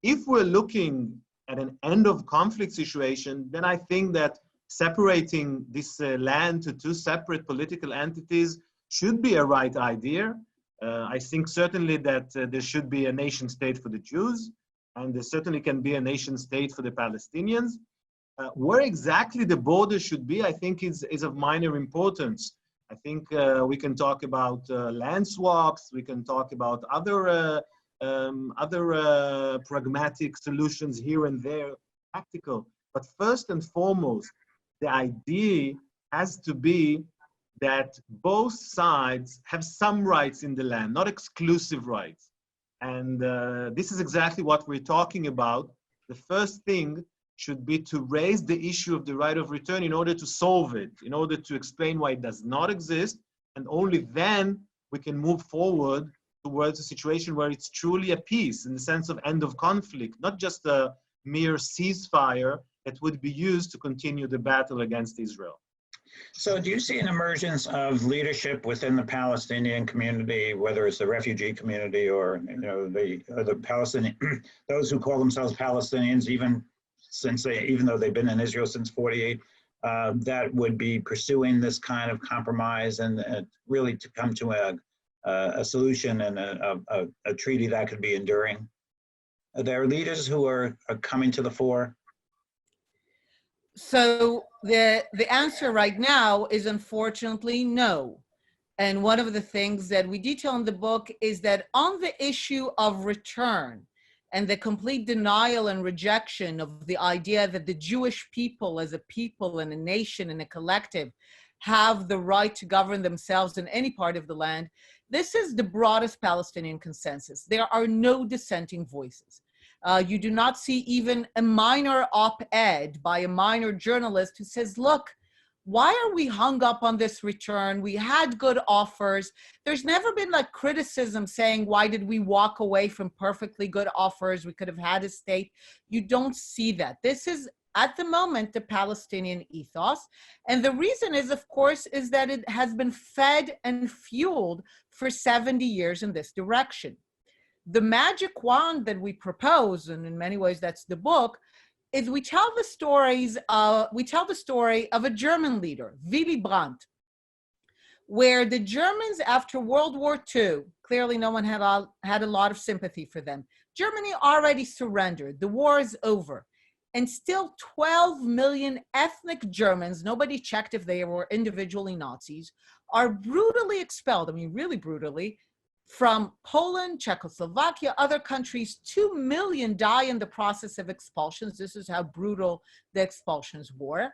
If we're looking at an end of conflict situation, then I think that separating this land to two separate political entities should be a right idea. I think certainly that there should be a nation state for the Jews, and there certainly can be a nation state for the Palestinians. Where exactly the border should be, I think is of minor importance. I think we can talk about land swaps, we can talk about other pragmatic solutions here and there, practical. But first and foremost, the idea has to be that both sides have some rights in the land, not exclusive rights. And this is exactly what we're talking about. The first thing should be to raise the issue of the right of return in order to solve it, in order to explain why it does not exist. And only then we can move forward towards a situation where it's truly a peace in the sense of end of conflict, not just a mere ceasefire that would be used to continue the battle against Israel. So do you see an emergence of leadership within the Palestinian community, whether it's the refugee community or, you know, the Palestinian, those who call themselves Palestinians, even though they've been in Israel since '48, that would be pursuing this kind of compromise and really to come to a solution and a treaty that could be enduring? Are there leaders who are coming to the fore? So the answer right now is unfortunately no. And one of the things that we detail in the book is that on the issue of return and the complete denial and rejection of the idea that the Jewish people as a people and a nation and a collective have the right to govern themselves in any part of the land, this is the broadest Palestinian consensus. There are no dissenting voices. You do not see even a minor op-ed by a minor journalist who says, look, why are we hung up on this return? We had good offers. There's never been like criticism saying, why did we walk away from perfectly good offers? We could have had a state. You don't see that. This is at the moment the Palestinian ethos. And the reason is, of course, is that it has been fed and fueled for 70 years in this direction. The magic wand that we propose, and in many ways that's the book, is we tell the story of a German leader, Willy Brandt, where the Germans after World War II, clearly no one had a lot of sympathy for them. Germany already surrendered, the war is over. And still 12 million ethnic Germans, nobody checked if they were individually Nazis, are brutally expelled, I mean really brutally, from Poland, Czechoslovakia, other countries. 2 million die in the process of expulsions. This is how brutal the expulsions were.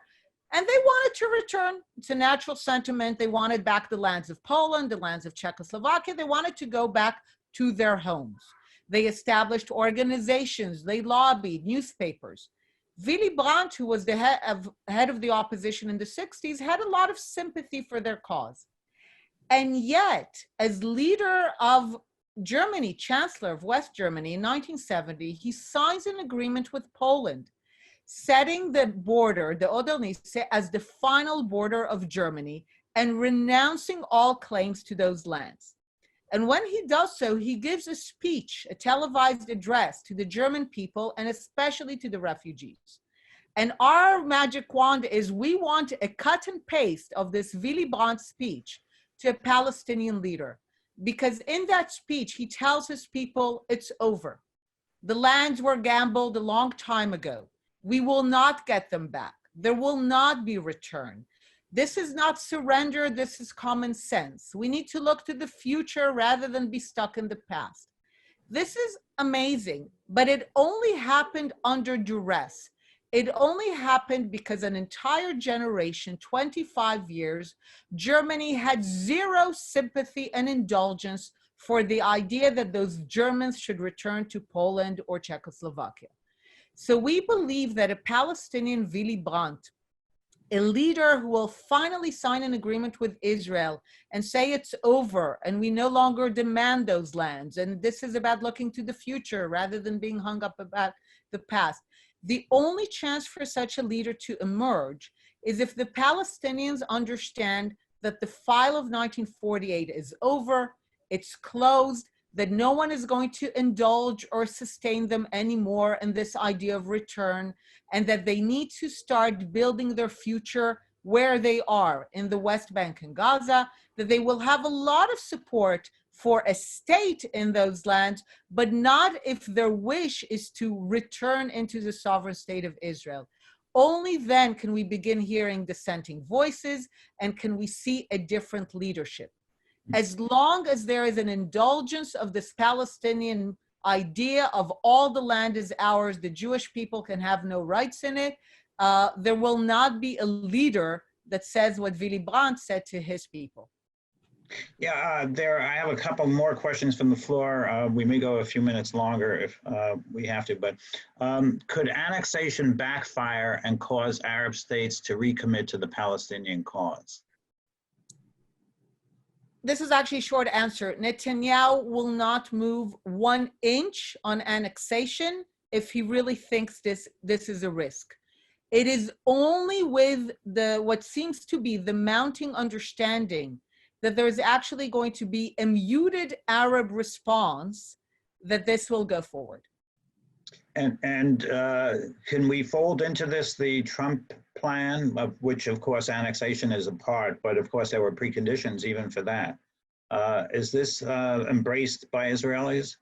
And they wanted to return. It's a natural sentiment. They wanted back the lands of Poland, the lands of Czechoslovakia. They wanted to go back to their homes. They established organizations. They lobbied, newspapers. Willy Brandt, who was the head of the opposition in the 60s, had a lot of sympathy for their cause. And yet, as leader of Germany, Chancellor of West Germany in 1970, he signs an agreement with Poland setting the border, the Oder-Neisse, as the final border of Germany and renouncing all claims to those lands. And when he does so, he gives a speech, a televised address to the German people and especially to the refugees. And our magic wand is we want a cut and paste of this Willy Brandt speech to a Palestinian leader. Because in that speech, he tells his people, it's over. The lands were gambled a long time ago. We will not get them back. There will not be return. This is not surrender, this is common sense. We need to look to the future rather than be stuck in the past. This is amazing, but it only happened under duress. It only happened because an entire generation, 25 years, Germany had zero sympathy and indulgence for the idea that those Germans should return to Poland or Czechoslovakia. So we believe that a Palestinian Willy Brandt, a leader who will finally sign an agreement with Israel and say it's over and we no longer demand those lands. And this is about looking to the future rather than being hung up about the past. The only chance for such a leader to emerge is if the Palestinians understand that the file of 1948 is over, it's closed, that no one is going to indulge or sustain them anymore in this idea of return, and that they need to start building their future where they are in the West Bank and Gaza, that they will have a lot of support for a state in those lands, but not if their wish is to return into the sovereign state of Israel. Only then can we begin hearing dissenting voices and can we see a different leadership. As long as there is an indulgence of this Palestinian idea of all the land is ours, the Jewish people can have no rights in it, there will not be a leader that says what Willy Brandt said to his people. Yeah, I have a couple more questions from the floor. We may go a few minutes longer if we have to, but could annexation backfire and cause Arab states to recommit to the Palestinian cause? This is actually a short answer. Netanyahu will not move 1 inch on annexation if he really thinks this is a risk. It is only with what seems to be the mounting understanding that there is actually going to be a muted Arab response that this will go forward. And can we fold into this the Trump plan, of which of course annexation is a part, but of course there were preconditions even for that. Is this embraced by Israelis?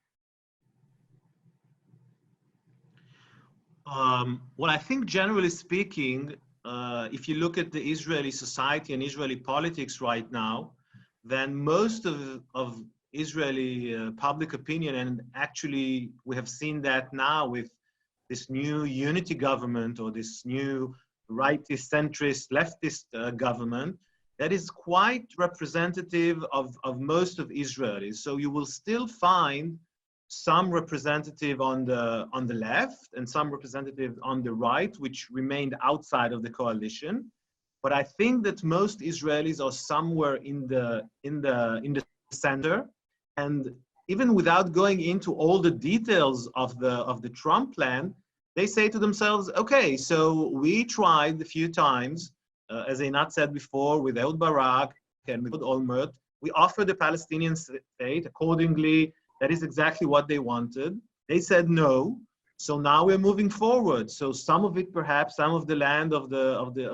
Well, I think generally speaking, if you look at the Israeli society and Israeli politics right now, then most of Israeli public opinion, and actually we have seen that now with this new unity government or this new rightist, centrist, leftist government, that is quite representative of most of Israelis. So you will still find some representative on the left and some representative on the right, which remained outside of the coalition. But I think that most Israelis are somewhere in the center. And even without going into all the details of the Trump plan, they say to themselves, okay, so we tried a few times, as Einat said before, with Ehud Barak and with Olmert, we offered the Palestinian state. Accordingly, that is exactly what they wanted. They said no. So now we're moving forward. So some of it, perhaps, some of the land of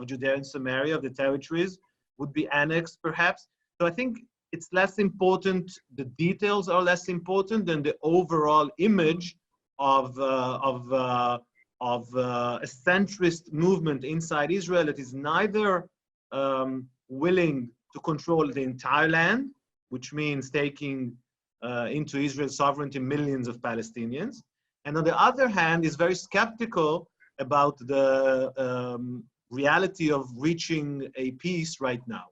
Judea and Samaria, of the territories, would be annexed, perhaps. So I think it's less important. The details are less important than the overall image of a centrist movement inside Israel that is neither willing to control the entire land, which means taking into Israel's sovereignty millions of Palestinians, and on the other hand is very skeptical about the reality of reaching a peace right now.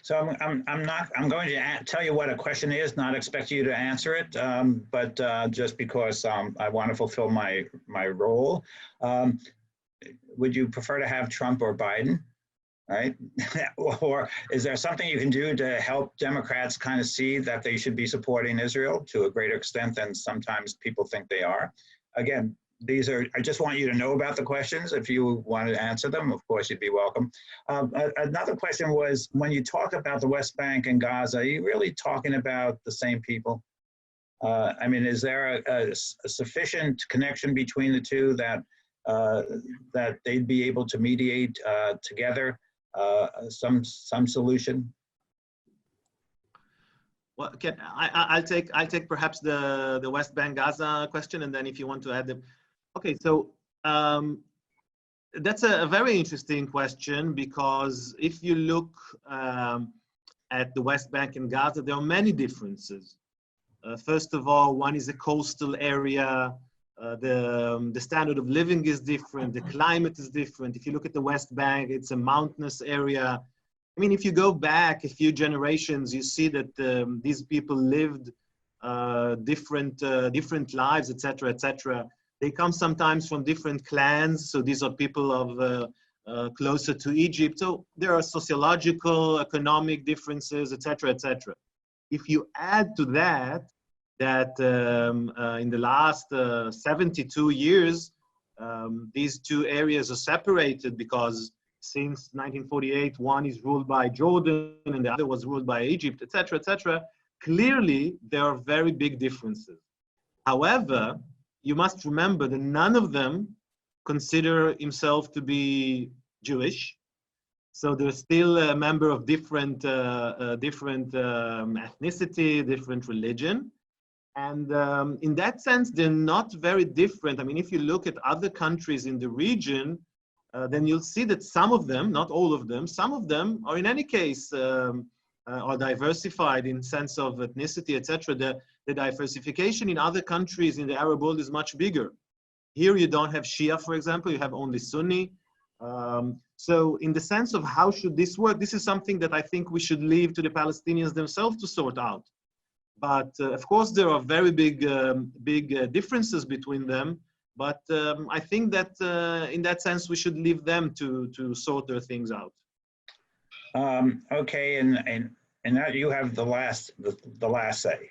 So I'm going to tell you what a question is, not expect you to answer it, but just because I want to fulfill my role. Would you prefer to have Trump or Biden, right? Or is there something you can do to help Democrats kind of see that they should be supporting Israel to a greater extent than sometimes people think they are? Again, I just want you to know about the questions. If you want to answer them, of course, you'd be welcome. Another question was, when you talk about the West Bank and Gaza, are you really talking about the same people? I mean, is there a sufficient connection between the two that they'd be able to mediate together some solution? Well, I'll take perhaps the West Bank Gaza question, and then if you want to add the. Okay, so that's a very interesting question, because if you look at the West Bank and Gaza, there are many differences. First of all, one is a coastal area. The standard of living is different. The climate is different. If you look at the West Bank, it's a mountainous area. I mean, if you go back a few generations, you see that these people lived different lives, etc., etc. They come sometimes from different clans, so these are people of closer to Egypt. So there are sociological, economic differences, etc., etc. If you add to that in the last 72 years, these two areas are separated because since 1948, one is ruled by Jordan and the other was ruled by Egypt, etc., etc. Clearly, there are very big differences. However, you must remember that none of them consider himself to be Jewish. So they're still a member of different ethnicity, different religion. And in that sense, they're not very different. I mean, if you look at other countries in the region, then you'll see that some of them, not all of them, some of them are in any case are diversified in sense of ethnicity, etc. The diversification in other countries in the Arab world is much bigger. Here you don't have Shia, for example, you have only Sunni. So in the sense of how should this work, this is something that I think we should leave to the Palestinians themselves to sort out. But of course, there are very big differences between them. But I think that in that sense, we should leave them to sort their things out. Okay, and now you have the last say.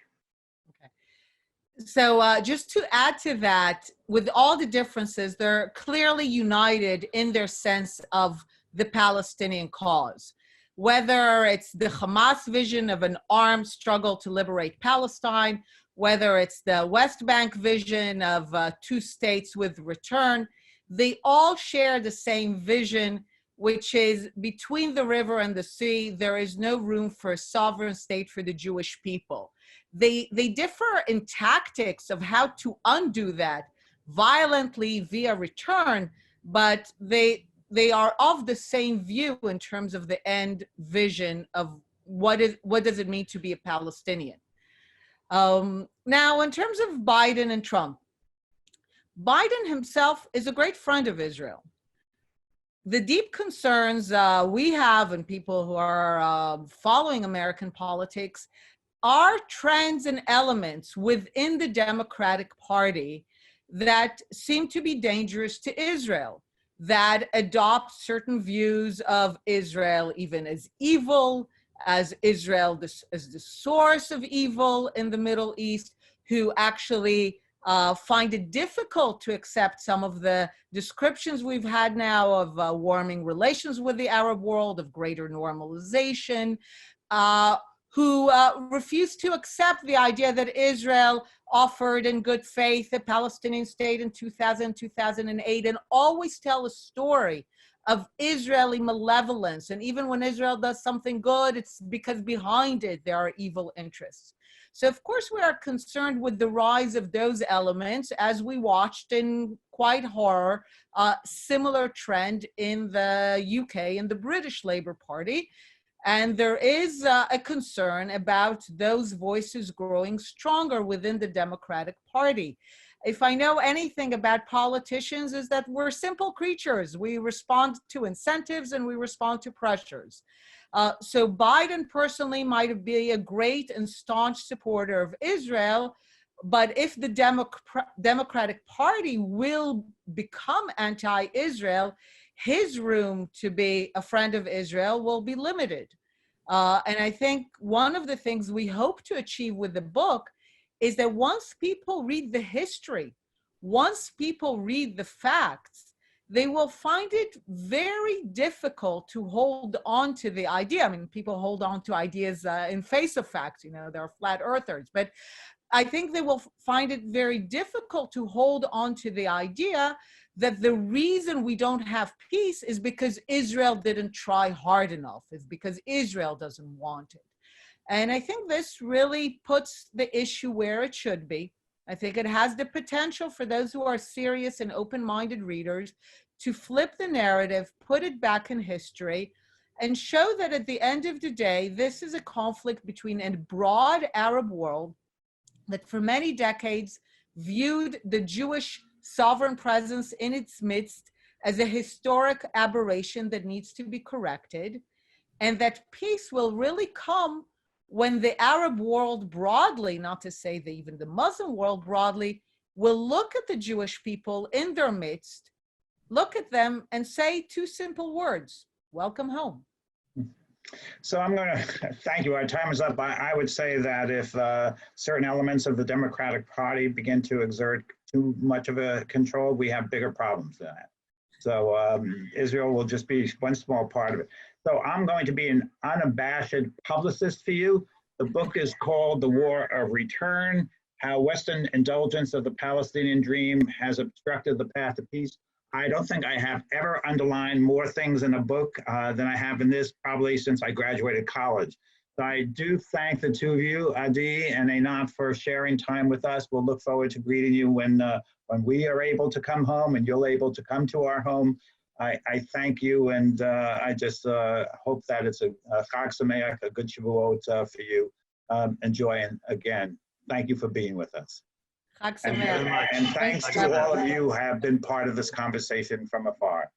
So just to add to that, with all the differences, they're clearly united in their sense of the Palestinian cause. Whether it's the Hamas vision of an armed struggle to liberate Palestine, whether it's the West Bank vision of 2 states with return, they all share the same vision, which is between the river and the sea, there is no room for a sovereign state for the Jewish people. They differ in tactics of how to undo that violently via return, but they are of the same view in terms of the end vision of what does it mean to be a Palestinian. Now, in terms of Biden and Trump, Biden himself is a great friend of Israel. The deep concerns we have and people who are following American politics are trends and elements within the Democratic Party that seem to be dangerous to Israel, that adopt certain views of Israel even as evil, as Israel as the source of evil in the Middle East, who actually find it difficult to accept some of the descriptions we've had now of warming relations with the Arab world, of greater normalization, who refuse to accept the idea that Israel offered in good faith a Palestinian state in 2000, 2008, and always tell a story of Israeli malevolence. And even when Israel does something good, it's because behind it there are evil interests. So of course we are concerned with the rise of those elements, as we watched in quite horror, similar trend in the UK and the British Labour Party. And there is a concern about those voices growing stronger within the Democratic Party. If I know anything about politicians, is that we're simple creatures. We respond to incentives and we respond to pressures. So Biden personally might be a great and staunch supporter of Israel, but if the Democratic Party will become anti-Israel, his room to be a friend of Israel will be limited. And I think one of the things we hope to achieve with the book is that once people read the history once people read the facts, they will find it very difficult to hold on to the idea. I mean, people hold on to ideas in face of facts, you know, they're flat earthers, but I think they will find it very difficult to hold on to the idea that the reason we don't have peace is because Israel didn't try hard enough, is because Israel doesn't want it. And I think this really puts the issue where it should be. I think it has the potential for those who are serious and open-minded readers to flip the narrative, put it back in history, and show that at the end of the day, this is a conflict between a broad Arab world that for many decades viewed the Jewish sovereign presence in its midst as a historic aberration that needs to be corrected, and that peace will really come when the Arab world broadly, not to say that even the Muslim world broadly, will look at the Jewish people in their midst, look at them and say two simple words: welcome home. So I'm going to thank you. Our time is up. I would say that if certain elements of the Democratic Party begin to exert too much of a control, we have bigger problems than that. So Israel will just be one small part of it. So I'm going to be an unabashed publicist for you. The book is called The War of Return: How Western Indulgence of the Palestinian Dream Has Obstructed the Path to Peace. I don't think I have ever underlined more things in a book than I have in this, probably since I graduated college. So I do thank the two of you, Adi and Einat, for sharing time with us. We'll look forward to greeting you when we are able to come home and you're able to come to our home. I thank you, and I just hope that it's a Chag Sameach, a good Shavuot for you. Enjoy, and again, thank you for being with us. Chag Sameach. And thanks to all of you who have been part of this conversation from afar.